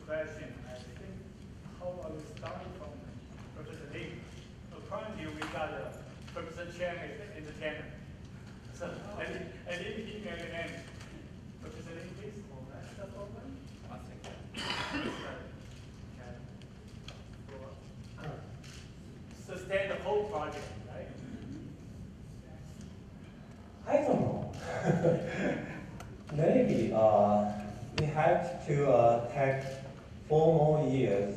question. I think how are we starting from Professor Lee? According to you, we got Professor Chen is the entertainer. So I didn't hear you at the end. Professor Lee, please. That's the problem. Sustain the whole project, right? I don't know. Maybe we have to take 4 more years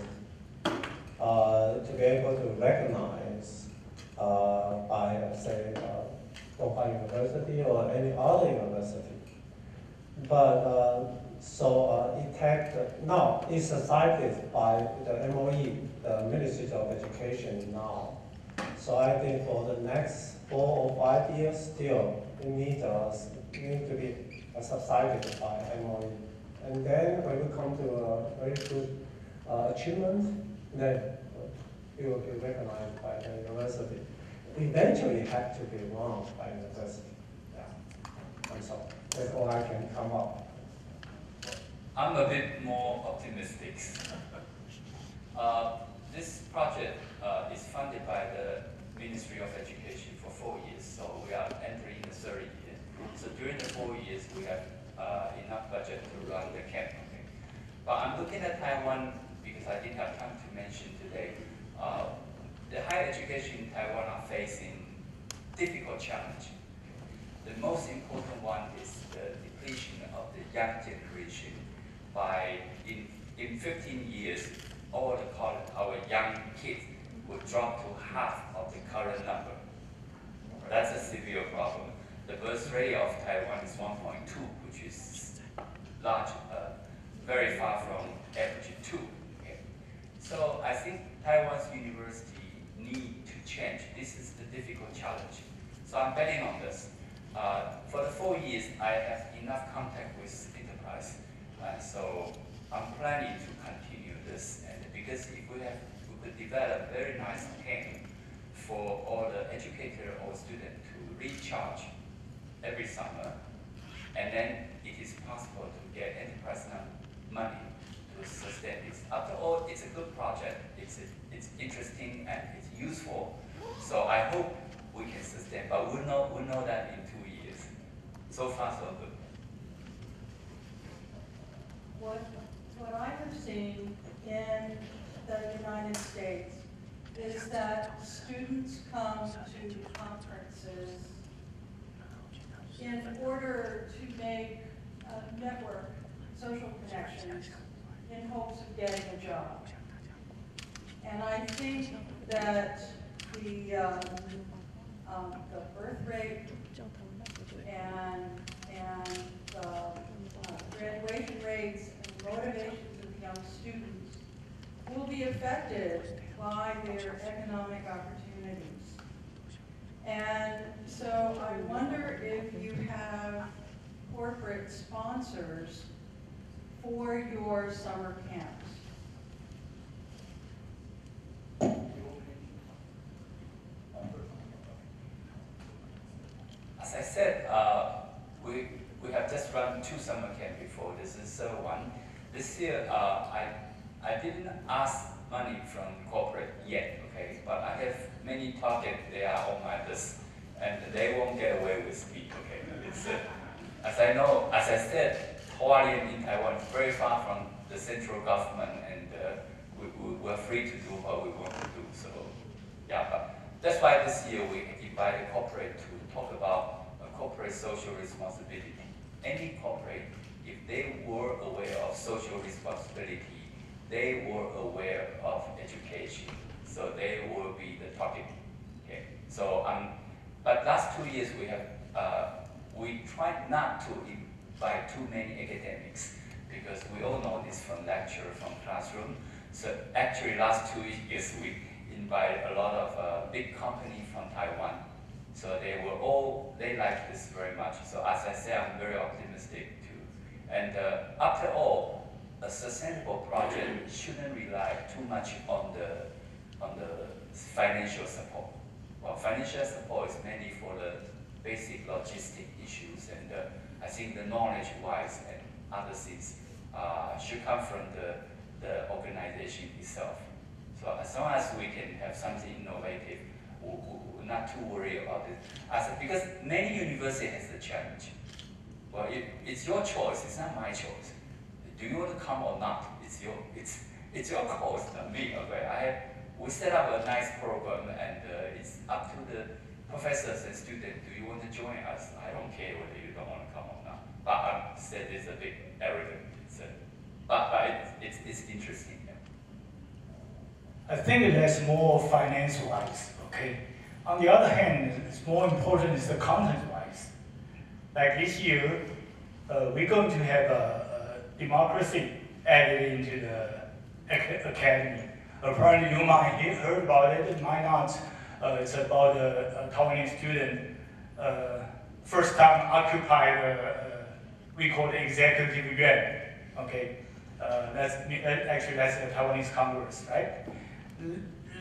to be able to recognize by, say, Tongfa University or any other university. But it takes, now it's decided by the MOE, the Ministry of Education now. So I think for the next 4 or 5 years still, it need to be subsidized by MOE. And then when we come to a very good achievement, then it will be recognized by the university. Eventually have to be run by university. Yeah. And so that's all I can come up. I'm a bit more optimistic. This project is funded by the Ministry of Education for 4 years, so we are entering the 3rd year. So during the 4 years, we have enough budget to run the camp. Okay? But I'm looking at Taiwan because I didn't have time to mention today. The higher education in Taiwan are facing difficult challenge. The most important one is the depletion of the young generation. In 15 years, all our young kids will drop to half of the current number. That's a severe problem. The birth rate of Taiwan is 1.2, which is large, very far from average 2. Okay? So I think Taiwan's university need to change. This is the difficult challenge. So I'm betting on this. For the 4 years, I have enough contact with enterprise. So I'm planning to continue this. And because if we could develop a very nice camp for all the educator or student to recharge every summer, and then it is possible to get enterprise money to sustain this. After all, it's a good project. It's interesting and it's useful. So I hope we can sustain. But we'll know that in 2 years. So far, so good. What I have seen in the United States is that students come to conferences in order to make network, social connections in hopes of getting a job. And I think that the birth rate and the graduation rates and motivations of young students will be affected by their economic opportunities. And so I wonder if you have corporate sponsors for your summer camps. As I said, we have just run 2 summer camps before. This is the 3rd one. This year, I didn't ask money from corporate yet, okay? But I have many targets. They are on my list, and they won't get away with me, okay? It's, as I said, Hualien in Taiwan is very far from the central government, and we're free to do what we want to do. So, yeah, but that's why this year we invited corporate to talk about corporate social responsibility. Any corporate, if they were aware of social responsibility, they were aware of education, so they will be the target. Okay. So, but last 2 years we tried not to invite too many academics because we all know this from lecture, from classroom. So actually, last 2 years we invite a lot of big companies from Taiwan. So they like this very much. So as I say, I'm very optimistic too. And after all, a sustainable project shouldn't rely too much on the financial support. Well, financial support is mainly for the basic logistic issues, and I think the knowledge-wise and other things should come from the the organization itself. So as long as we can have something innovative, we're not too worried about it. Because many universities has the challenge. Well, it's your choice. It's not my choice. Do you want to come or not? It's your course, not me. Okay, we set up a nice program, and it's up to the professors and students. Do you want to join us? I don't care whether you don't want to come or not. But I said it's a bit arrogant. But it's interesting. Yeah. I think that's more finance-wise. Okay. On the other hand, it's more important is the content-wise. Like this year, we're going to have a democracy added into the academy. Apparently, you might have heard about it, might not. It's about a Taiwanese student first time occupied we call the executive yuan. Okay, that's the Taiwanese Congress, right?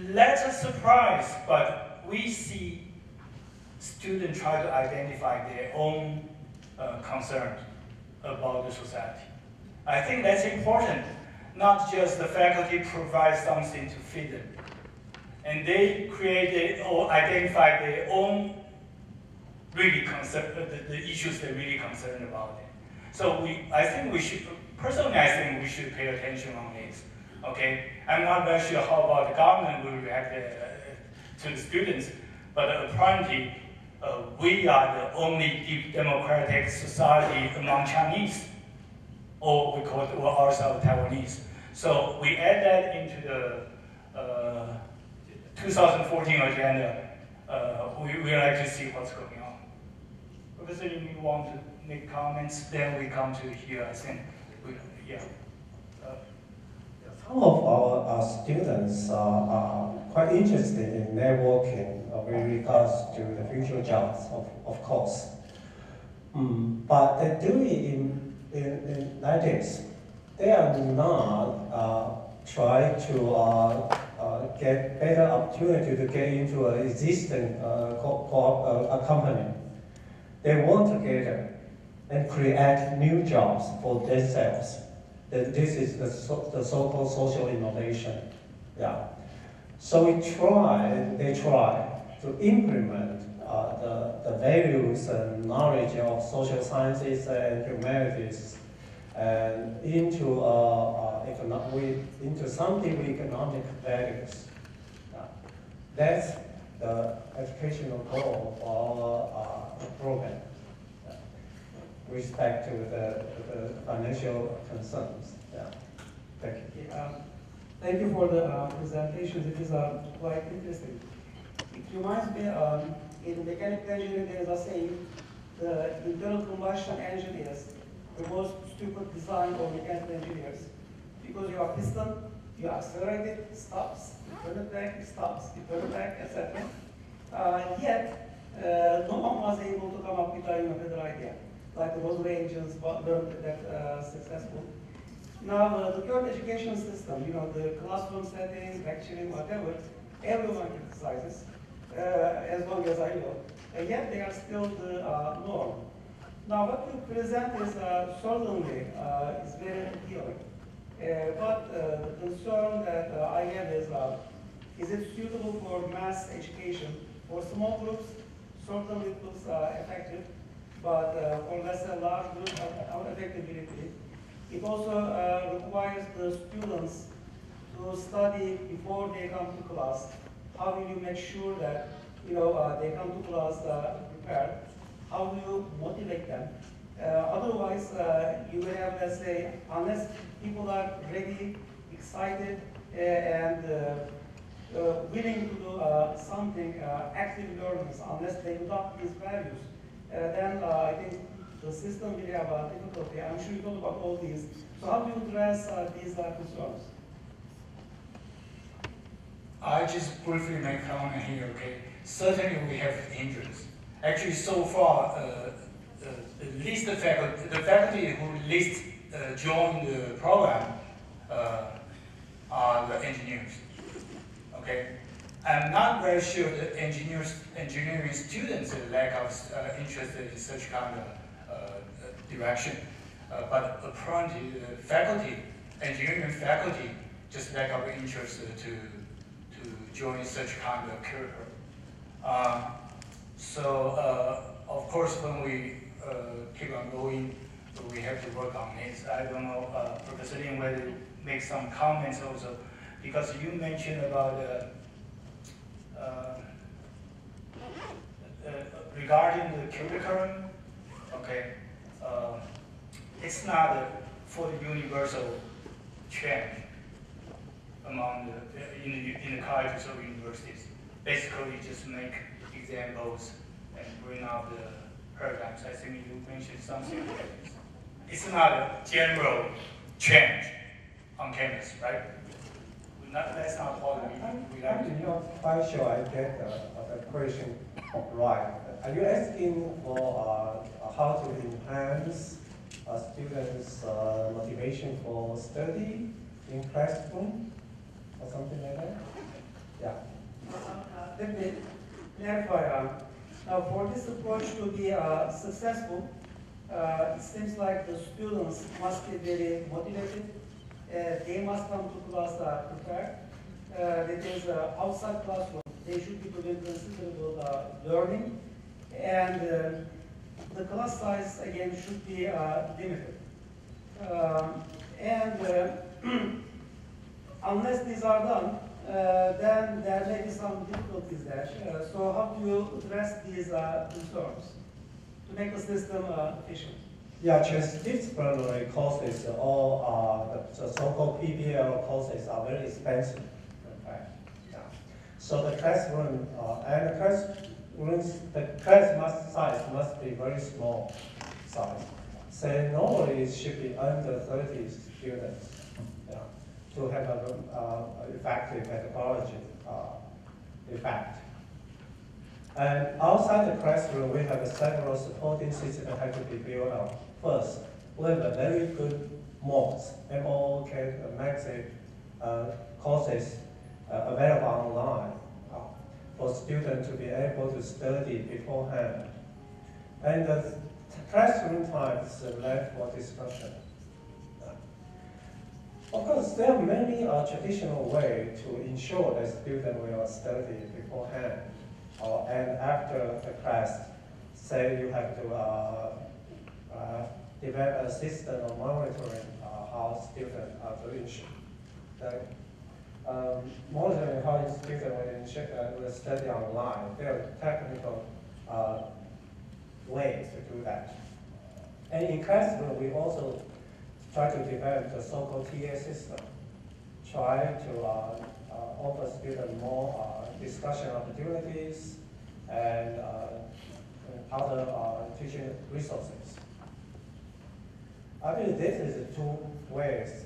That's a surprise, but we see students try to identify their own concerns about the society. I think that's important. Not just the faculty provide something to feed them, and they create or identify their own really the issues they're really concerned about. So I think we should pay attention on this. Okay, I'm not very sure how about the government will react to the students, but apparently we are the only deep democratic society among Chinese, or we call it ourselves Taiwanese. So we add that into the 2014 agenda. We like to see what's going on. Professor, you want to make comments? Then we come to here. I think, yeah. Some of our students are quite interested in networking with regards to the future jobs, of course. But they do it in like this. They are not try to get better opportunity to get into an existing company. They want to get and create new jobs for themselves. This is the so-called social innovation. Yeah. So they try to implement the values and knowledge of social sciences and humanities and into something with economic values. That's the educational goal of our program. With respect to the financial concerns. Yeah. Thank you. Thank you for the presentation. It is quite interesting. It reminds me, in mechanical engineering there is a saying, the internal combustion engine is the most stupid design of mechanical engineers. Because you have piston, you accelerate it, stops, you turn it back, it stops, you turn it back, etc. Yet, no one was able to come up with a better idea. Like the Roswell engines weren't that successful. Now, the current education system, the classroom settings, lecturing, whatever, everyone criticizes, as long as I know, and yet they are still the norm. Now, what you present is certainly is very appealing, but the concern that I have is it suitable for mass education? For small groups, certainly it looks effective, but for large groups, effectivity. It also requires the students to study before they come to class. How will you make sure that they come to class prepared? How will you motivate them? Otherwise, you will have, let's say, unless people are ready, excited, and willing to do something, active learners, unless they adopt these values, then I think the system will have a difficulty. I'm sure you talk about all these. So how do you address these concerns? I just briefly make a comment here, okay? Certainly we have hindrance. Actually, so far, the faculty who least join the program are the engineers, okay? I'm not very sure that engineering students lack of interest in such kind of direction, but apparently the faculty engineering faculty just lack of interest to join such kind of curriculum. Of course, when we keep on going, we have to work on it. I don't know, Professor Lin, whether you make some comments also, because you mentioned about regarding the curriculum. Okay, it's not for the universal change among in the colleges or universities. Basically, just make examples and bring out the paradigms. I think you mentioned something like this. It's not a general change on campus, right? That's not what we like to I'm do. not quite sure I get the question right. Are you asking for how to enhance students' motivation for study in classroom or something like that? Yeah. Let me clarify. Now, for this approach to be successful, it seems like the students must be very motivated. They must come to class prepared. That is outside classroom. They should be doing considerable learning, and the class size again should be limited. Unless these are done, then there may be some difficulties there. So how do you address these concerns to make the system efficient? Yeah, transdisciplinary courses or the so-called PBL courses are very expensive. In fact. Yeah. So the classroom the class size must be very small size. So normally it should be under 30 students. Yeah, to have an effective methodology effect. And outside the classroom, we have several supporting systems that have to be built up. First, we have a very good MOOCs, M-O-O-K, massive courses available online for students to be able to study beforehand. And the classroom time is left for discussion. Of course, there are many traditional ways to ensure that students will study beforehand and after the class. Say you have to develop a system of monitoring how students are doing. Monitoring how students will study online. There are technical ways to do that. And in classroom, we also try to develop the so-called TA system, try to offer students more discussion opportunities and other teaching resources. I think this is the two ways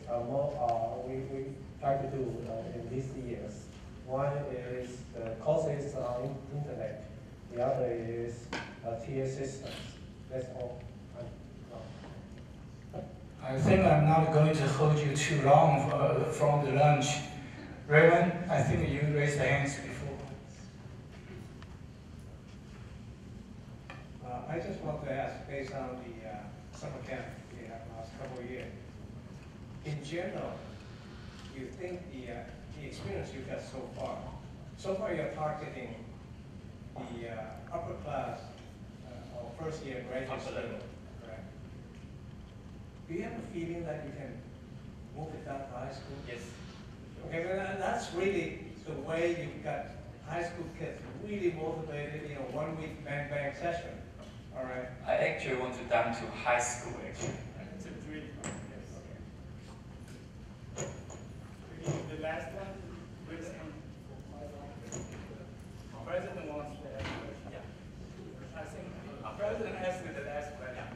we try to do in these years. One is the courses on internet, the other is TA systems. That's all. I think I'm not going to hold you too long from the lunch. Raymond, I think you raised the hands before. I just want to ask, based on the summer camp we have last couple of years, in general, do you think the experience you've got so far you're targeting the upper class or first year graduate student, correct? Do you have a feeling that you can move it down to high school? Yes. Okay, well, that's really the way you've got high school kids really motivated, 1 week bang session, all right? I actually want to down to high school, actually. To 3. Yes. The last one, President wants to ask a question. Yeah. I think President asked the last question.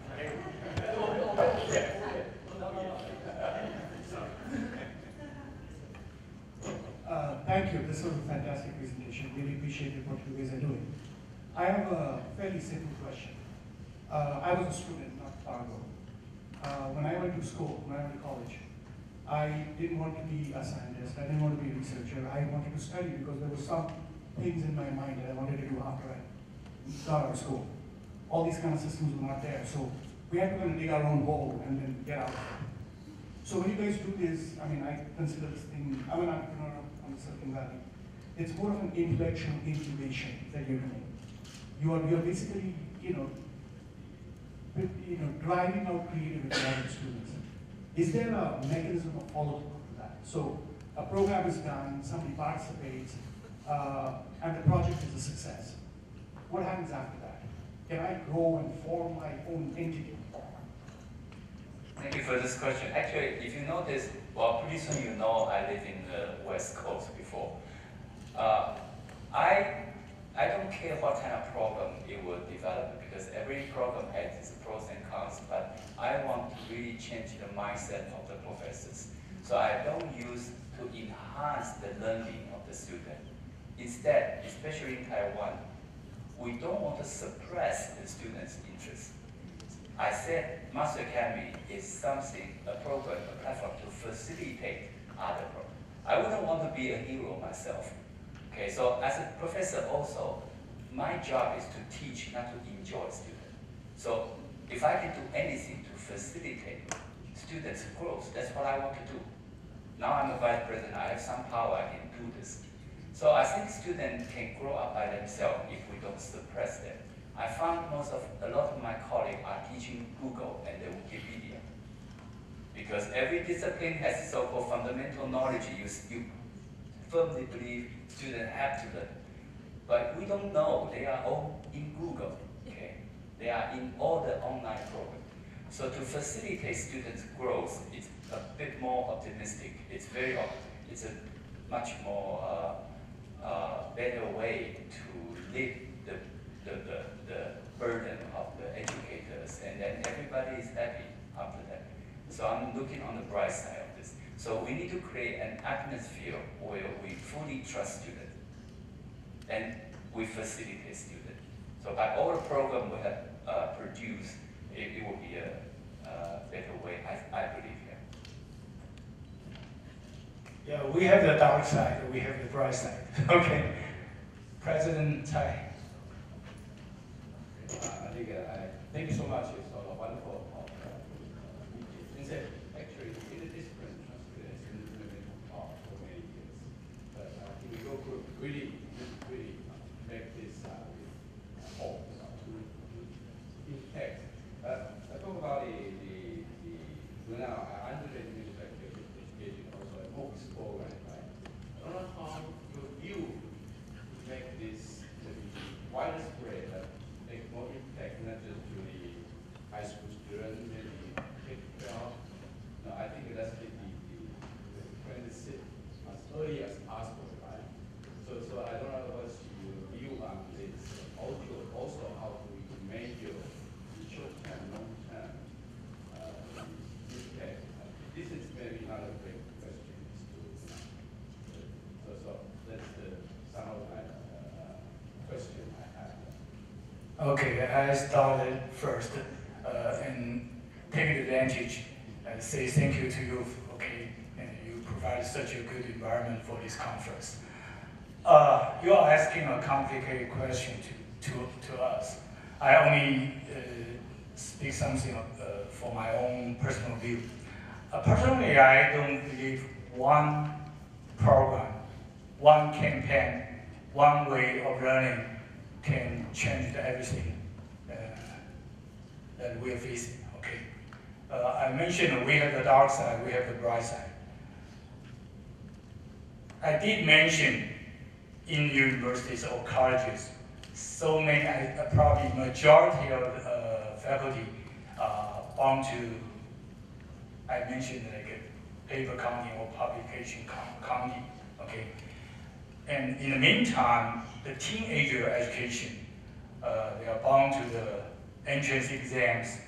Thank you. This was a fantastic presentation. Really appreciated what you guys are doing. I have a fairly simple question. I was a student, not Fargo. When I went to school, when I went to college, I didn't want to be a scientist. I didn't want to be a researcher. I wanted to study because there were some things in my mind that I wanted to do after I got out of school. All these kind of systems were not there. So we had to kind of dig our own hole and then get out of it. So when you guys do this, I mean, I consider this thing, I'm an entrepreneur on the Silicon Valley. It's more of an intellectual incubation that you're doing. You're basically, driving out creativity out of students. Is there a mechanism of follow-up to that? So a program is done, somebody participates, and the project is a success. What happens after that? Can I grow and form my own entity? Thank you for this question. Actually, if you notice, well, pretty soon you know I live in the West Coast before. I don't care what kind of program it will develop because every program has its pros and cons, but I want to really change the mindset of the professors. So I don't use to enhance the learning of the student. Instead, especially in Taiwan, we don't want to suppress the students' interest. I said Master Academy is something, a program, a platform to facilitate other programs. I wouldn't want to be a hero myself. Okay, so as a professor also, my job is to teach, not to enjoy students. So if I can do anything to facilitate students' growth, that's what I want to do. Now I'm a vice president, I have some power, I can do this. So I think students can grow up by themselves if we don't suppress them. I found a lot of my colleagues are teaching Google and the Wikipedia. Because every discipline has so-called fundamental knowledge you firmly believe students have to learn. But we don't know, they are all in Google, okay? They are in all the online programs. So to facilitate students' growth, it's a bit more optimistic. It's a much more better way to live the burden of the educators, and then everybody is happy after that. So I'm looking on the bright side of this. So we need to create an atmosphere where we fully trust students and we facilitate students. So by all the programs we have produced, it will be a better way, I believe. Yeah, we have the dark side, we have the bright side. Okay, President Tsai. Thank you so much. It's a wonderful meeting. Actually, in the discipline, transparency has been implemented for many years. But I think we could really make this hope to impact. I talk about now undergraduate education also a MOOCs program, right? I don't know how you make this widespread, make more impact, not just to the high school students, maybe K-12. No, I think that's the 26 as early as possible, right? So I don't know what's your view on this. Also how do we measure the short-term, long-term impact. This is maybe not a great question. So that's some of my question I have. Okay, I started first and take advantage and say thank you to you, okay, and you provide such a good environment for this conference. You are asking a complicated question to us. I only speak something for my own personal view. Personally, I don't believe one program, one campaign, one way of learning can change everything that we are facing, okay? I mentioned we have the dark side, we have the bright side. I did mention in universities or colleges, so many, probably majority of faculty bound to, I mentioned like paper counting or publication counting, okay? And in the meantime, the teenager education, they are bound to the entrance exams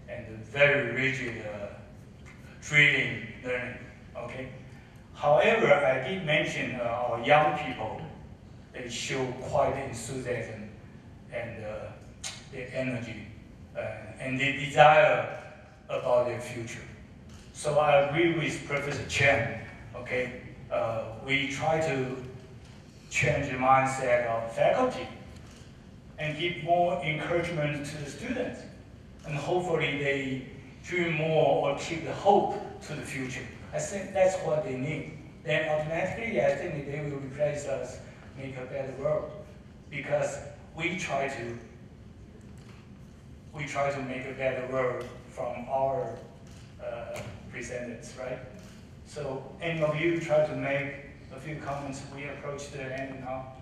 and the very rigid drilling learning, okay? However, I did mention our young people, they show quite enthusiasm and their energy and their desire about their future. So I agree with Professor Chen, okay? We try to change the mindset of faculty and give more encouragement to the students. And hopefully they dream more or keep the hope to the future. I think that's what they need. Then automatically, I think they will replace us, make a better world, because we try to make a better world from our presenters, right? So any of you try to make a few comments. We approach the end now.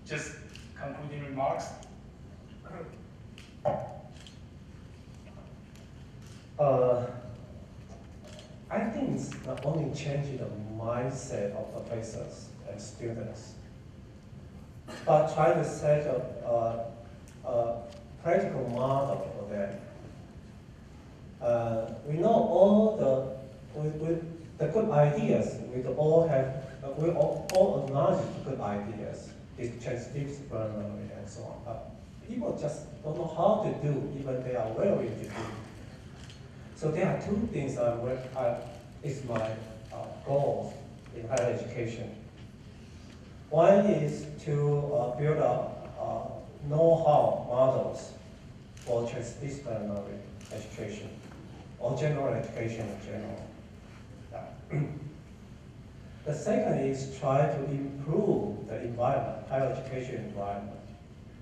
Just concluding remarks. I think it's not only changing the mindset of professors and students, but try to set up a practical model for them. We know all the good ideas. We all acknowledge the good ideas. It's transdisciplinary and so on. But people just don't know how to do, even they are willing to do. So there are two things is my goals in higher education. One is to build know-how models for transdisciplinary education, or general education in general. The second is try to improve the environment, higher education environment,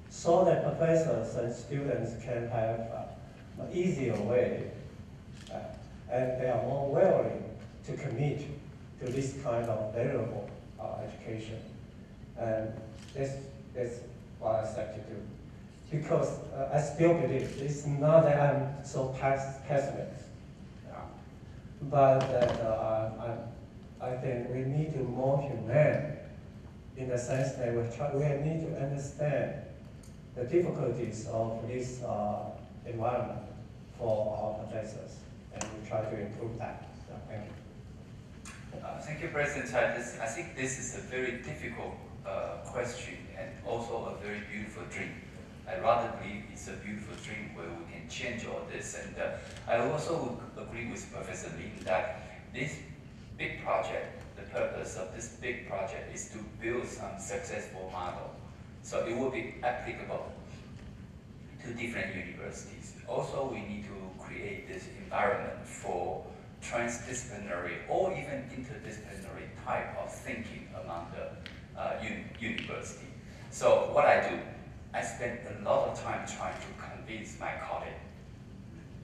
so that professors and students can have an easier way, and they are more willing to commit to this kind of valuable education. And that's what I like to do. Because I still believe, it's not that I'm so pessimist, but that I think we need to be more humane in the sense that we need to understand the difficulties of this environment for our professors, and we try to improve that. So, thank you. Thank you, President Tsai. I think this is a very difficult question and also a very beautiful dream. I rather believe it's a beautiful dream where we can change all this. And I also agree with Professor Lin that this big project, the purpose of this big project is to build some successful model. So it will be applicable to different universities. Also, we need to create this environment for transdisciplinary or even interdisciplinary type of thinking among the university. So what I do, I spend a lot of time trying to convince my colleague.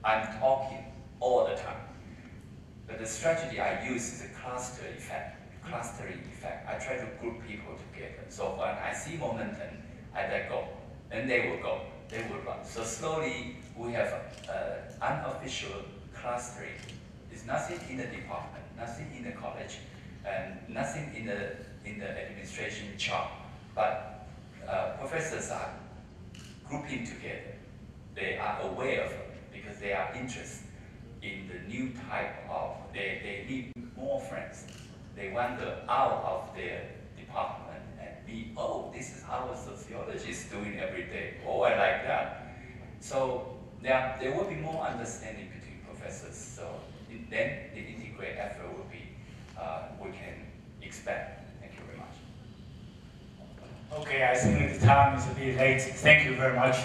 I'm talking all the time. But the strategy I use is a clustering effect. I try to group people together. So when I see momentum, I let go. And they will go, they will run. So slowly we have unofficial clustering. There's nothing in the department, nothing in the college, and nothing in the administration chart. But professors are grouping together. They are aware of it because they are interested in the new type of, they need more friends. They wander out of their department and meet, oh, this is how a sociologist is doing every day. Oh, I like that. So there will be more understanding between professors. So then the integrated effort will be, we can expect. Thank you very much. Okay, I think the time is a bit late. Thank you very much.